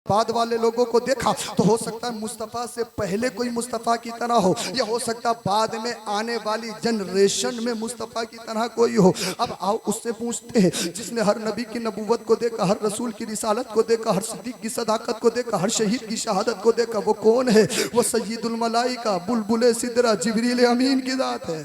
बाद वाले लोगों को देखा तो हो सकता है मुस्तफ़ा से पहले कोई मुस्तफ़ा की तरह हो, या हो सकता है बाद में आने वाली जनरेशन में मुस्तफ़ा की तरह कोई हो। अब आओ उससे पूछते हैं, जिसने हर नबी की नबूवत को देखा, हर रसूल की रिसालत को देखा, हर सिद्दीक की सदाकत को देखा, हर शहीद की शहादत को देखा, वो कौन है? वो सय्यदुल मलाइका बुलबुल सिदरा जिब्रील अमीन की जात है।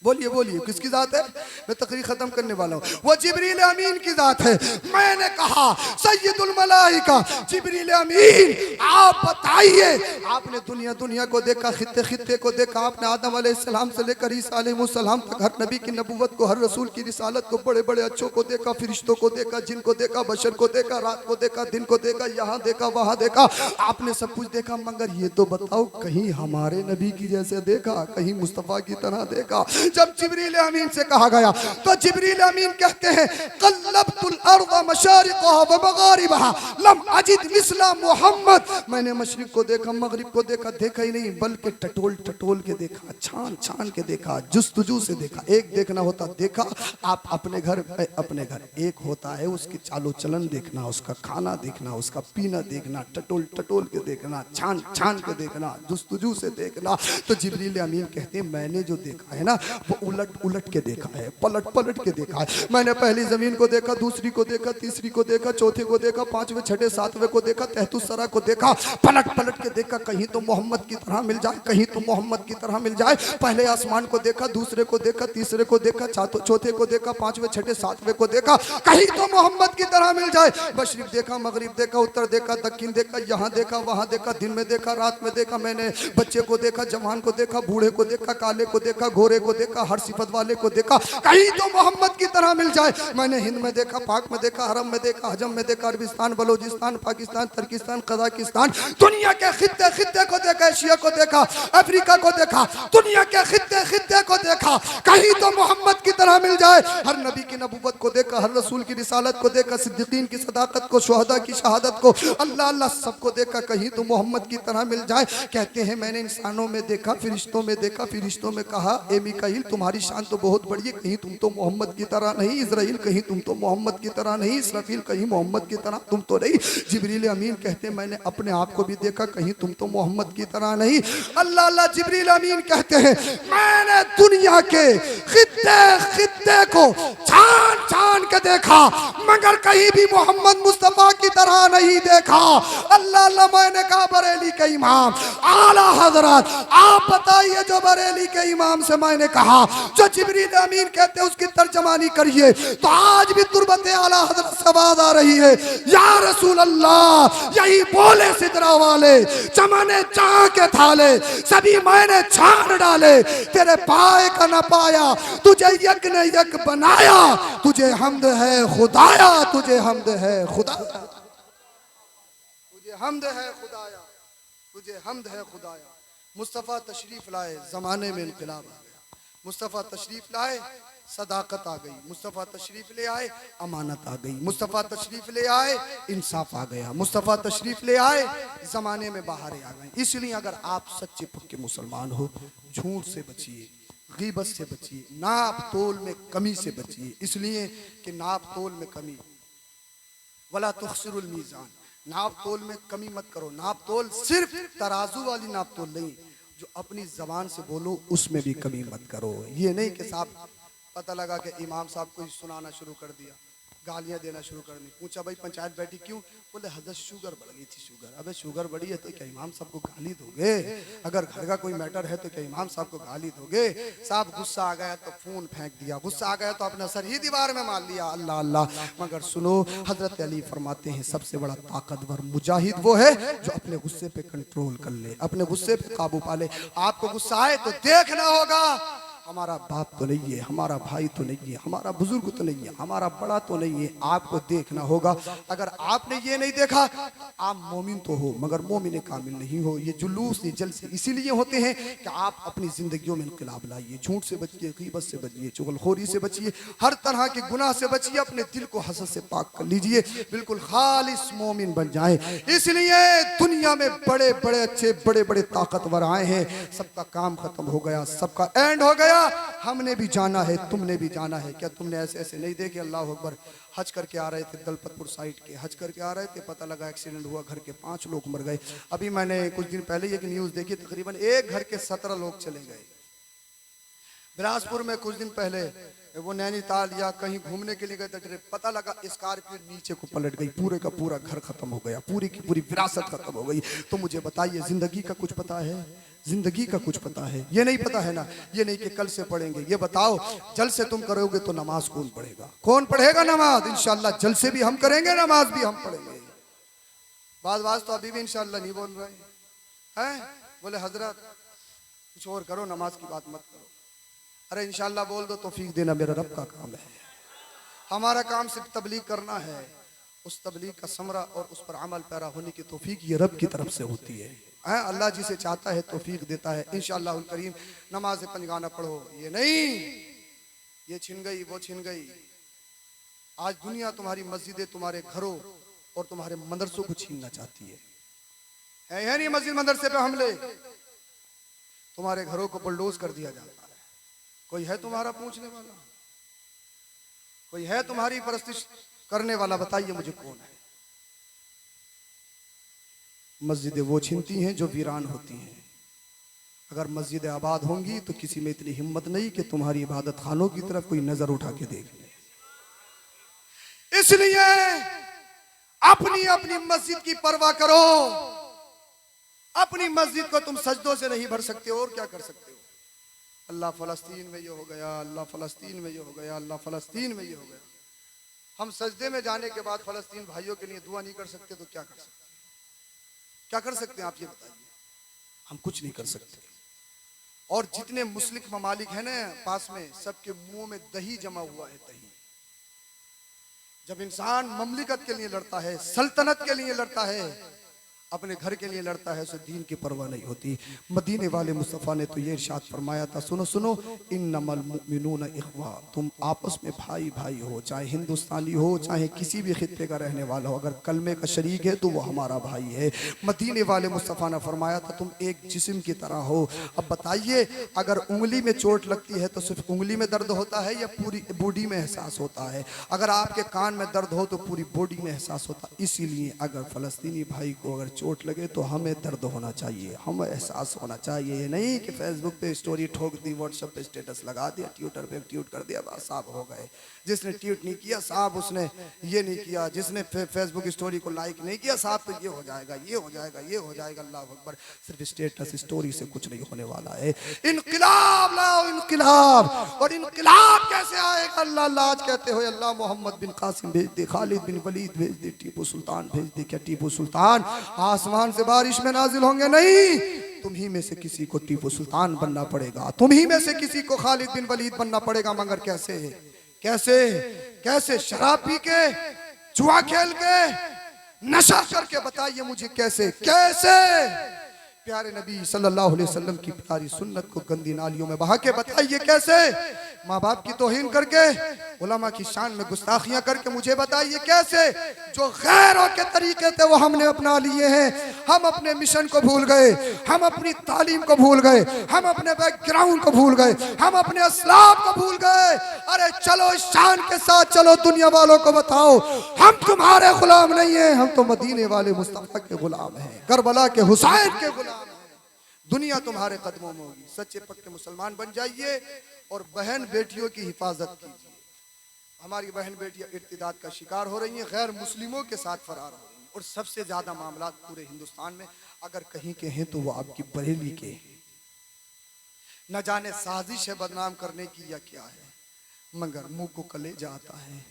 बोलिए बोलिए किसकी जात है? मैं तकरीर खत्म करने वाला हूँ। वो जिब्रील अमीन की जात है। मैंने कहा सय्यदुल मलाइका जिब्रील अमीन, आप बताइए, आपने दुनिया दुनिया को देखा, खित्ते खित्ते को देखा, आपने आदम अलैहिस्सलाम से लेकर ईसा अलैहिस्सलाम तक हर नबी की नबूवत को, हर रसूल की रिसालत को, बड़े बड़े अच्छों को देखा, फरिश्तों को देखा, जिन को देखा, बशर को देखा, रात को देखा, दिन को देखा, यहाँ देखा, वहाँ देखा, आपने सब कुछ देखा, मगर ये तो बताओ कहीं हमारे नबी की जैसे देखा, कहीं मुस्तफ़ा की तरह देखा? जब जिब्रील अमीन से कहा गया तो जिब्रील अमीन कहते हैं क़ल्लब्तुल अर्ज़ मशारिक़हा व मग़ारिबहा लम अजिद मिस्ला मुहम्मद। मैंने मशरिक़ को देखा, मगरिब को देखा, देखा ही नहीं बल्कि टटोल टटोल के देखा, छान छान के देखा, जुस्तजू से देखा। एक देखना होता देखा, आप अपने घर अपने घर, एक होता है उसकी चालो चलन देखना, उसका खाना देखना, उसका पीना देखना, टटोल टटोल के देखना, छान छान के देखना, जुस्तजू से देखना। तो जिब्रील अमीन कहते हैं मैंने जो देखा है ना वो उलट उलट के देखा है, पलट पलट के देखा है। मैंने पहली जमीन को देखा, दूसरी को देखा, तीसरी को देखा, चौथे को देखा, पांचवें छठे सातवें को देखा, तहतुस्सरा को देखा, पलट पलट के देखा, कहीं तो मोहम्मद की तरह मिल जाए, कहीं तो मोहम्मद की तरह मिल जाए। पहले आसमान को देखा, दूसरे को देखा, तीसरे को देखा, चौथे को देखा, पांचवें छठे सातवें को देखा, कहीं तो मोहम्मद की तरह मिल जाए। मशरिक देखा, मगरिब देखा, उत्तर देखा, दक्षिण देखा, यहाँ देखा, वहां देखा, दिन में देखा, रात में देखा। मैंने बच्चे को देखा, जवान को देखा, बूढ़े को देखा, काले को देखा, गोरे को देखा, हर सिफत वाले को देखा, कहीं तो मोहम्मद की तरह मिल जाए। मैंने हिंद में देखा, पाक में देखा, हरम में देखा, हजम में देखा, अरबिस्तान, बलोचिस्तान, पाकिस्तान, तुर्किस्तान, कजाकिस्तान, दुनिया के खित्ते खित्ते को देखा, एशिया को देखा, अफ्रीका को देखा, दुनिया के खित्ते खित्ते को देखा, कहीं तो मोहम्मद की तरह मिल जाए। हर नबी की नबूवत को देखा, हर रसूल की रिसालत को देखा, सिद्दीकीन की सदाकत को, शुहदा की शहादत को, अल्लाह अल्लाह सबको देखा, कहीं तो मोहम्मद की तरह मिल जाए। कहते हैं मैंने इंसानों में देखा, फरिश्तों में देखा, फरिश्तों में कहा ए मीकाईल तुम्हारी शान तो बहुत बड़ी है, कहीं तुम तो मोहम्मद की तरह नहीं, इज़राइल कहीं तुम तो मोहम्मद की तरह नहीं, इसराफील कहीं मोहम्मद की तरह तुम तो नहीं। जिब्रील अमीन कहते मैंने अपने आप को भी देखा, कहीं तुम तो मोहम्मद की तरह नहीं। अल्लाह अल्लाह जिब्रील अमीन कहते हैं मैंने दुनिया के खित्ते खित्ते को छान छान के देखा, मगर कहीं भी मोहम्मद मुस्तफ़ा की तरह नहीं देखा। अल्लाह अल्लाह मैंने कहा बरेली के इमाम आला हजरत आप बताइए, जो बरेली के इमाम से मैंने कहा जो जिब्रील अमीन कहते हैं उसकी तर्जमानी करिए, तो आज भी तुरबत आला हजरत से आवाज आ रही है या रसूल अल्लाह, यही बोले सिदरा वाले चमने चाह के थाले सभी मैंने छान डाले, तेरे पाए का न पाया, तुझे यक ने यक बनाया, तुझे हमद है खुदाया, तुझे हमद है खुदाया, तुझे हमद है खुदाया, तुझे हमद है खुदाया। मुस्तफ़ा तशरीफ लाए, ज़माने में इनकलाब आ गया। मुस्तफ़ा तशरीफ लाए, सदाकत आ गई। मुस्तफ़ा तशरीफ ले आए, अमानत आ गई। मुस्तफ़ा तशरीफ ले आए, इंसाफ आ गया। मुस्तफ़ा तशरीफ ले आए, ज़माने में बाहरें आ गई। इसलिए अगर आप सच्चे पक्के मुसलमान हो, झूठ से बचिए, गीबत से बचिए, नाप तोल में कमी से बचिए, इसलिए कि नाप तोल में कमी, वला तुखसिरुल मीज़ान, नाप तोल में कमी मत करो। नाप तोल सिर्फ तराजू वाली नाप तोल नहीं, जो अपनी जबान से बोलो उसमें भी कमी मत करो। ये नहीं कि साहब पता लगा कि इमाम साहब को सुनाना शुरू कर दिया, गालियां देना शुरू कर दी। पूछा भाई पंचायत बैठी क्यों? बोले हजरत शुगर बढ़ गई थी। शुगर? अबे शुगर बढ़ी है तो क्या इमाम साहब को गाली दोगे? अगर घर का कोई मैटर है तो क्या इमाम साहब को गाली दोगे? साहब गुस्सा आ गया तो फोन फेंक दिया, गुस्सा आ गया तो अपना सर ही दीवार में मार लिया। अल्लाह अल्लाह। मगर सुनो, हजरत अली फरमाते हैं सबसे बड़ा ताकतवर मुजाहिद वो है जो अपने गुस्से पे कंट्रोल कर ले, अपने गुस्से पे काबू पा ले। आपको गुस्सा आए तो देखना होगा हमारा बाप तो नहीं है, हमारा भाई तो नहीं है, हमारा बुजुर्ग तो नहीं है, हमारा बड़ा तो नहीं है, आपको देखना होगा। अगर आपने ये नहीं देखा, आप मोमिन तो हो मगर मोमिन कामिल नहीं हो। ये जुलूस, ये जलसे इसीलिए होते हैं कि आप अपनी जिंदगियों में इनकलाब लाइए। झूठ से बचिए, गीबत से बचिए, चुगलखोरी से बचिए, हर तरह के गुनाह से बचिए, अपने दिल को हसद से पाक कर लीजिए, बिल्कुल खालिस मोमिन बन जाए। इसलिए दुनिया में बड़े बड़े अच्छे बड़े बड़े ताकतवर आए हैं, सबका काम खत्म हो गया, सबका एंड हो गया। हमने भी जाना है, तुमने भी जाना है। क्या तुमने ऐसे ऐसे नहीं देखे? अल्लाह अकबर। हज करके आ रहे थे दलपतपुर साइड के, हज करके आ रहे थे, पता लगा एक्सीडेंट हुआ, घर के 5 लोग मर गए। अभी मैंने कुछ दिन पहले एक न्यूज़ देखी, तकरीबन एक घर के 17 लोग चले गए। बिलासपुर में कुछ दिन पहले वो नैनीताल या कहीं घूमने के लिए गए थे, पता लगा स्कॉर्पियो नीचे को पलट गई, पूरे का पूरा घर खत्म हो गया, पूरी की पूरी विरासत खत्म हो गई। तो मुझे बताइए, जिंदगी का कुछ पता है? जिंदगी का कुछ पता है? ये नहीं पता है ना, ये नहीं कि कल से पढ़ेंगे। ये बताओ, जल से तुम करोगे तो नमाज कौन पढ़ेगा? कौन पढ़ेगा नमाज? इंशाल्लाह जल से भी हम करेंगे, नमाज भी हम पढ़ेंगे। बाज तो अभी भी इंशाल्लाह नहीं बोल रहे हैं, बोले हजरत कुछ और करो, नमाज की बात मत करो। अरे इंशाल्लाह बोल दो, तौफीक देना मेरा रब का काम है। हमारा काम सिर्फ तबलीग करना है, उस तबलीग का समरा और उस पर अमल पैरा होने की तौफीक ये रब की तरफ से होती है। अल्लाह जिसे चाहता है तौफीक देता है। इंशाअल्लाह करीम नमाज पंजगाना पढ़ो, ये नहीं ये छिन गई वो छिन गई। आज दुनिया तुम्हारी मस्जिदें, तुम्हारे घरों और तुम्हारे मदरसों को छीनना चाहती है नहीं? मस्जिद मदरसे पे हमले, तुम्हारे घरों को बुलडोज कर दिया जाता है। कोई है तुम्हारा पूछने वाला? कोई है तुम्हारी परस्तिश करने वाला? बताइए मुझे कौन है? मस्जिदें वो छीनती हैं जो वीरान होती हैं। अगर मस्जिदें आबाद होंगी तो किसी में इतनी हिम्मत नहीं कि तुम्हारी इबादत खानों की तरफ कोई नजर उठा के देख ले। इसलिए अपनी अपनी मस्जिद की परवाह करो। अपनी मस्जिद को तुम सजदों से नहीं भर सकते, और क्या कर सकते हो? अल्लाह फ़लस्तीन में ये हो गया, अल्लाह फ़लस्तीन में ये हो गया, अल्लाह फ़लस्तीन में ये हो गया। हम सजदे में जाने के बाद फ़लस्तीन भाइयों के लिए दुआ नहीं कर सकते तो क्या कर सकते? क्या कर सकते हैं आप ये बताइए? हम कुछ नहीं कर सकते। और जितने मुस्लिम ममालिक हैं ना पास में, सबके मुंह में दही जमा हुआ है, दही। जब इंसान ममलिकत के लिए लड़ता है, सल्तनत के लिए लड़ता है, अपने घर के लिए लड़ता है, उसे दीन की परवाह नहीं होती। मदीने वाले मुस्तफ़ा ने तो ये इरशाद फरमाया था, सुनो सुनो, इन्नमल मुमिनूना इख्वा, तुम आपस में भाई भाई हो, चाहे हिंदुस्तानी हो चाहे किसी भी खित्ते का रहने वाला हो, अगर कलमे का शरीक है तो वो हमारा भाई है। मदीने वाले मुस्तफ़ा ने फरमाया था, तुम एक जिस्म की तरह हो। अब बताइए, अगर उंगली में चोट लगती है तो सिर्फ उंगली में दर्द होता है या पूरी बॉडी में एहसास होता है? अगर आपके कान में दर्द हो तो पूरी बॉडी में एहसास होता है। इसीलिए अगर फ़लस्तीनी भाई को अगर चोट लगे तो हमें दर्द होना चाहिए, हमें एहसास होना चाहिए। ये नहीं कि फेसबुक पे स्टोरी ठोक दी, व्हाट्सएप पे स्टेटस लगा दिया, ट्विटर पे ट्वीट कर दिया, बस साहब हो गए। जिसने ट्वीट नहीं किया साहब, उसने ये नहीं किया, जिसने फेसबुक स्टोरी को लाइक नहीं किया साहब, तो ये हो जाएगा, ये हो जाएगा, ये हो जाएगा। अल्लाह अकबर। सिर्फ स्टेटस स्टोरी से कुछ नहीं होने वाला है। इनकलाब लाओ, इनकलाब। और इनकलाब कैसे आएगा? अल्लाह अल्लाह आज कहते हो, अल्लाह मोहम्मद बिन कासिम भेज दे, खालिद बिन वलीद भेज दे, टीपू सुल्तान भेज दे। क्या टीपू सुल्तान आसमान से बारिश में नाजिल होंगे? नहीं, तुम ही में से किसी को टीपू सुल्तान बनना पड़ेगा, तुम ही में से किसी को खालिद बिन वलीद बनना पड़ेगा। मगर कैसे? कैसे? कैसे? शराब पी के, जुआ खेल के, नशा करके? बताइए मुझे कैसे? कैसे? प्यारे नबी सल्लल्लाहु अलैहि वसल्लम की प्यारी सुन्नत को गंदी नालियों में बहा के बताइए कैसे? माँ बाप की तौहीन करके, उलमा की शान में गुस्ताखियां करके मुझे बताइए कैसे? जो गैरों के तरीके थे वो हमने अपना लिए हैं। हम अपने मिशन को भूल गए, हम अपनी तालीम को भूल गए, हम अपने बैकग्राउंड को भूल गए, हम अपने असलाफ को भूल गए। अरे चलो इस शान के साथ चलो, दुनिया वालों को बताओ हम तुम्हारे गुलाम नहीं हैं, हम तो मदीने वाले मुस्तफा के गुलाम हैं, करबला के हुसैन के गुलाम हैं। दुनिया तुम्हारे कदमों में होगी। सच्चे पक्के मुसलमान बन जाइए और बहन बेटियों की हिफाजत कीजिए। हमारी बहन बेटियां इर्तिदाद का शिकार हो रही हैं, गैर मुस्लिमों के साथ फरार हो रही हैं। और सबसे ज्यादा मामला पूरे हिंदुस्तान में अगर कहीं के हैं तो वो आपकी बरेली के हैं। न जाने साजिश है बदनाम करने की या क्या है, मगर मुंह को कलेजा आता है,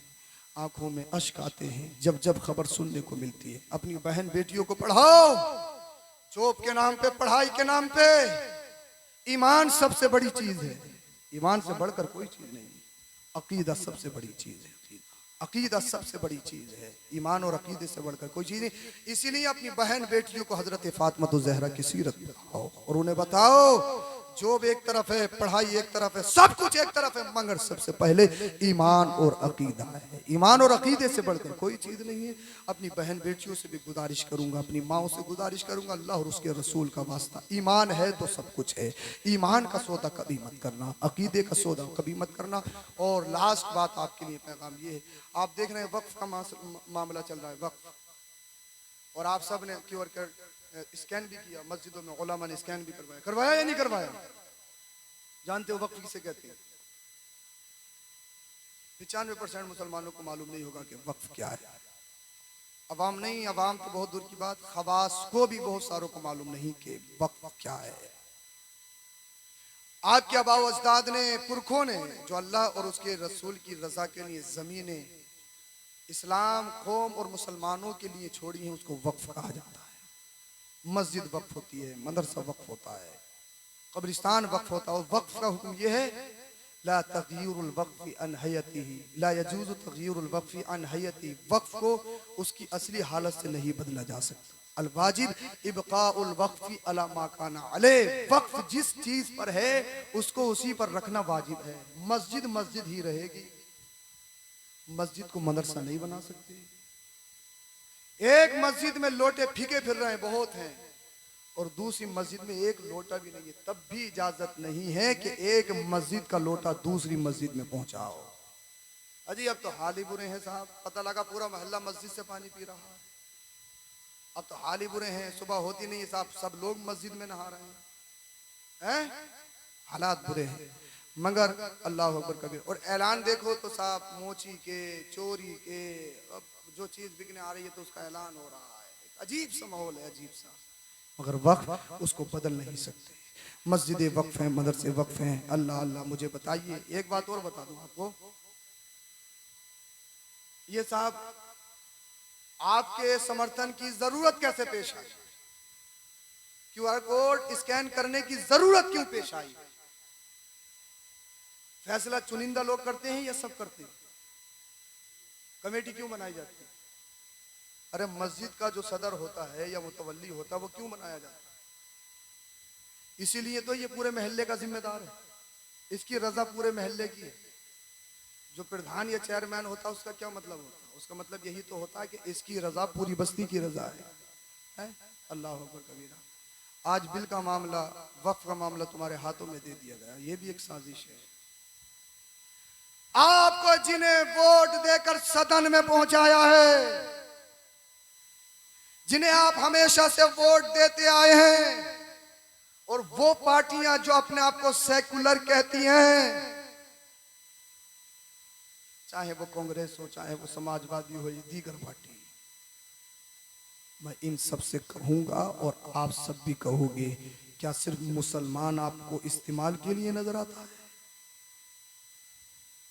आंखों में अश्क आते हैं जब जब खबर सुनने को मिलती है। अपनी बहन बेटियों को पढ़ाओ, जॉब के नाम पे, पढ़ाई के नाम पे। ईमान सबसे बड़ी चीज है, ईमान से बढ़कर कोई चीज नहीं। अकीदा सबसे बड़ी चीज है, अकीदा सबसे बड़ी चीज है। ईमान और अकीदे से बढ़कर कोई चीज नहीं। इसीलिए अपनी बहन बेटियों को हजरत फातिमा ज़हरा की सीरत बताओ और उन्हें बताओ जॉब एक तरफ है, पढ़ाई एक तरफ है, सब कुछ एक तरफ है, मगर सबसे पहले ईमान और अकीदा है। ईमान और अकीदे से बढ़कर कोई चीज नहीं है। अपनी बहन बेटियों से भी गुजारिश करूंगा, अपनी माओ से गुजारिश करूंगा, अल्लाह और उसके रसूल का वास्ता, ईमान है तो सब कुछ है। ईमान का सौदा कभी मत करना, अकीदे का सौदा कभी मत करना। और लास्ट बात आपके लिए पैगाम ये है, आप देख रहे हैं वक्फ का मामला चल रहा है, वक्फ, और आप सब ने क्यूआर कोड स्कैन भी किया, मस्जिदों में उलमा ने स्कैन भी करवाया, करवाया या नहीं करवाया? जानते हो वक्फ किसे कहते हैं? 95% मुसलमानों को मालूम नहीं होगा कि वक्फ क्या है। अवाम नहीं, अवाम तो बहुत दूर की बात, खवास को भी बहुत सारों को मालूम नहीं कि वक्फ क्या है। आपके आबा अजदाद ने, पुरखों ने, जो अल्लाह और उसके रसूल की रजा के लिए जमीनें इस्लाम, कौम और मुसलमानों के लिए छोड़ी हैं, उसको वक्फ कहा जाता है। मस्जिद वक्फ होती है, मदरसा वक्फ होता है, कब्रिस्तान वक्फ होता है। और वक्फ का हुक्म यह है, ला तग़यीरुल वक़्फ़ि अन हयतिही, ला यजूज़ु तग़यीरुल वक़्फ़ि अन हयतिही। वक्फ को उसकी असली हालत से नहीं बदला जा सकता। अल वाजिब इब्क़ाउल वक़्फ़ि अला मा काना अलैह। वक्फ जिस चीज पर है उसको उसी पर रखना वाजिब है। मस्जिद मस्जिद ही रहेगी, मस्जिद को मदरसा नहीं बना सकते। एक मस्जिद में लोटे फीके फिर रहे हैं, बहुत हैं, और दूसरी मस्जिद में एक लोटा भी नहीं है, तब भी इजाजत नहीं है कि एक मस्जिद का लोटा दूसरी मस्जिद में पहुंचाओ। अजी अब तो हाल ही बुरे हैं साहब, पता लगा पूरा मोहल्ला मस्जिद से पानी पी रहा है। अब तो हाल ही बुरे हैं, सुबह होती नहीं है साहब, सब लोग मस्जिद में नहा रहे हैं, हालात बुरे हैं। मगर अल्लाह अकबर कबीर। और ऐलान देखो तो साहब, मोची के, चोरी के, अब जो चीज बिकने आ रही है तो उसका ऐलान हो रहा है। अजीब सा माहौल है, अजीब सा। मगर वक्फ उसको बदल नहीं सकते। मस्जिद वक्फ है, मदरसे वक्फ हैं। अल्लाह अल्लाह, मुझे बताइए एक बात और बता दूं आपको, ये साहब आपके समर्थन की जरूरत कैसे पेश आई? क्यूआर कोड स्कैन करने की जरूरत क्यों पेश आई? फैसला चुनिंदा लोग करते हैं या सब करते हैं? कमेटी क्यों बनाई जाती है? अरे मस्जिद का जो सदर होता है या मुतवल्ली होता है वो क्यों बनाया जाता है? इसीलिए तो ये पूरे महल्ले का जिम्मेदार है, इसकी रजा पूरे महल्ले की है। जो प्रधान या चेयरमैन होता है उसका क्या मतलब होता है? उसका मतलब यही तो होता है कि इसकी रजा पूरी बस्ती की रजा है? अल्लाह अकबर कबीरा। आज बिल का मामला, वक्फ का मामला तुम्हारे हाथों में दे दिया गया, ये भी एक साजिश है। आपको जिन्हें वोट देकर सदन में पहुंचाया है, जिन्हें आप हमेशा से वोट देते आए हैं, और वो पार्टियां जो अपने आप को सेकुलर कहती हैं, चाहे वो कांग्रेस हो, चाहे वो समाजवादी हो, या दीगर पार्टी, मैं इन सब से कहूंगा और आप सब भी कहोगे, क्या सिर्फ मुसलमान आपको इस्तेमाल के लिए नजर आता है?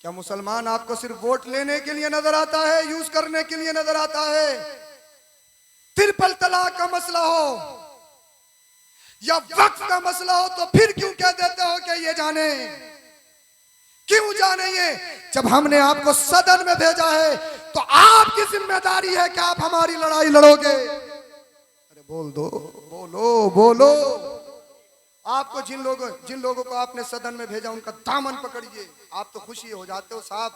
क्या मुसलमान आपको सिर्फ वोट लेने के लिए नजर आता है, यूज करने के लिए नजर आता है? ट्रिपल तलाक का मसला हो या वक्फ का मसला हो तो फिर क्यों कह देते हो कि ये जाने? क्यों जाने? ये जब हमने आपको सदन में भेजा है तो आपकी जिम्मेदारी है कि आप हमारी लड़ाई लड़ोगे। अरे बोल दो, बोलो बोलो। आपको जिन लोगों को आपने सदन में भेजा उनका दामन पकड़िए। आप तो खुशी हो जाते हो साहब,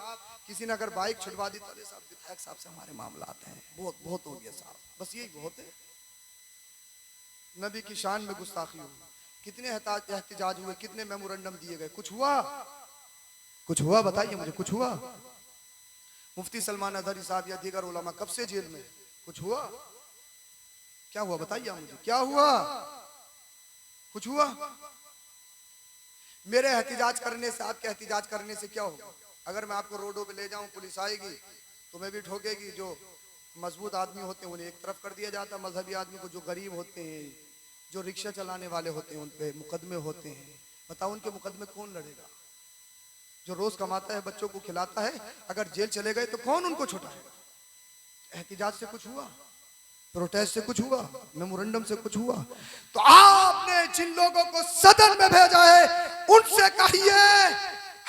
किसी ने अगर बाइक छुड़वा दी तो अरे साहब विधायक साहब से हमारे मामला आते हैं, बहुत बहुत हो गया साहब, बस यही बहुत है। नबी की शान में गुस्ताखी हुई, कितने एहतिजाज हुए, कितने मेमोरेंडम दिए गए, कुछ हुआ? कुछ हुआ? बताइए मुझे, कुछ हुआ? मुफ्ती सलमान अजहरी साहब या दीगर उलमा कब से जेल में, कुछ हुआ? क्या हुआ बताइए मुझे, क्या हुआ? कुछ हुआ? मेरे एहतिजाज करने से, आपके एहतिजाज करने से क्या होगा? अगर मैं आपको रोडों पे ले जाऊं, पुलिस आएगी तो मैं भी ठोकेगी। जो मजबूत आदमी होते हैं उन्हें एक तरफ कर दिया जाता, मजहबी आदमी को, जो गरीब होते हैं, जो रिक्शा चलाने वाले होते हैं, उन पे मुकदमे होते हैं। बताओ उनके मुकदमे कौन लड़ेगा? जो रोज कमाता है, बच्चों को खिलाता है, अगर जेल चले गए तो कौन उनको छुटाएगा? एहतिजाज से कुछ हुआ? प्रोटेस्ट से कुछ हुआ? मेमोरेंडम से कुछ हुआ? तो आपने जिन लोगों को सदन में भेजा है उनसे कहिए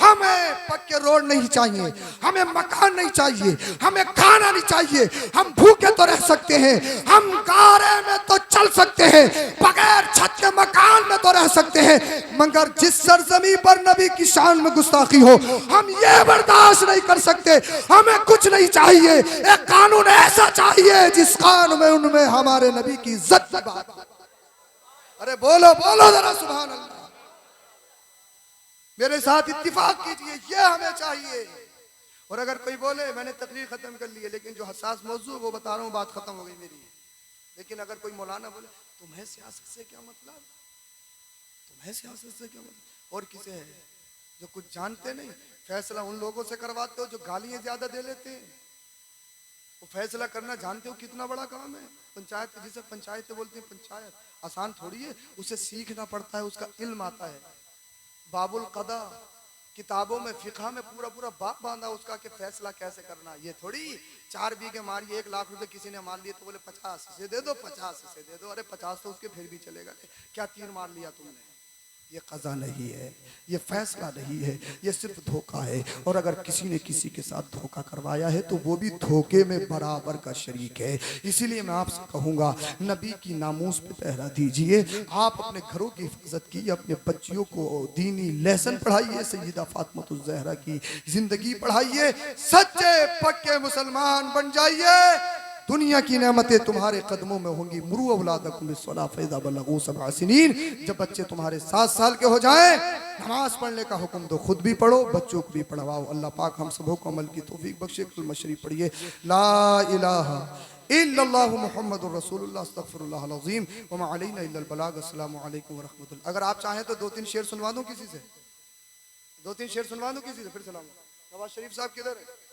हमें पक्के रोड नहीं चाहिए, हमें मकान नहीं चाहिए, हमें खाना नहीं चाहिए। हम भूखे तो रह सकते हैं, हम गारे में तो चल सकते हैं, बगैर छत के मकान में तो रह सकते हैं, मगर जिस सरजमी पर नबी की शान में गुस्ताखी हो हम ये बर्दाश्त नहीं कर सकते। हमें कुछ नहीं चाहिए, एक कानून ऐसा चाहिए जिस कानून में उनमें हमारे नबी की इज्जत की बात हो। अरे बोलो बोलो जरा सुभान अल्लाह। मेरे साथ इत्तिफाक कीजिए, ये हमें चाहिए। और अगर कोई बोले मैंने तकरीर खत्म कर ली है, लेकिन जो हसास मौजू वो बता रहा हूँ, बात खत्म हो गई मेरी। लेकिन अगर कोई मौलाना बोले तुम्हें सियासत से क्या मतलब, तुम्हें सियासत से क्या मतलब, और किसे है जो कुछ जानते नहीं, फैसला उन लोगों से करवाते हो जो गालियां ज्यादा दे लेते हैं। वो फैसला करना जानते हो कितना बड़ा काम है। पंचायत, जिसे पंचायत बोलते हैं, पंचायत आसान थोड़ी है, उसे सीखना पड़ता है, उसका इल्म आता है। बाबुल कदा किताबों में फिक़ह में पूरा पूरा बाप बांधा उसका कि फैसला कैसे करना। ये थोड़ी 4 बीघे मारिए 1 लाख रुपए किसी ने मार लिए तो बोले 50 से दे दो, 50 से दे दो। अरे 50 तो उसके फिर भी चलेगा, क्या तीर मार लिया तुमने। ये कज़ा नहीं है, ये फैसला नहीं है, ये सिर्फ धोखा है। और अगर किसी ने किसी के साथ धोखा करवाया है तो वो भी धोखे में बराबर का शरीक है। इसीलिए मैं आपसे कहूँगा नबी की नामूस पे पहरा दीजिए। आप अपने घरों की हिफाजत कीजिए, अपने बच्चियों को दीनी लेसन पढ़ाइए, सैयदा फातिमा ज़हरा की जिंदगी पढ़ाइए, सच्चे पक्के मुसलमान बन जाइए। दुनिया की नेमतें तुम्हारे कदमों में होंगी। मुरू औलादकुम बिस्सलाह फइज़ा बलगू सबअ सिनीन। जब बच्चे तुम्हारे 7 साल के हो जाएं, नमाज पढ़ने का हुक्म दो, खुद भी पढ़ो, बच्चों को भी पढ़वाओ। अल्लाह पाक हम सबों को अमल की तौफीक बख्शे। कलमा शरीफ पढ़िए, ला इलाहा इल्लल्लाहु मुहम्मदुर रसूलुल्लाह अस्तगफिरुल्लाहल अज़ीम व मा अलैना इल्लल बलाग। अस्सलामु अलैकुम व रहमतुल्लाह। अगर आप चाहें तो 2-3 शेर सुनवा दूं किसी से, 2-3 शेर सुनवा दूं किसी से, फिर सलाम। नवाज शरीफ साहब किधर है?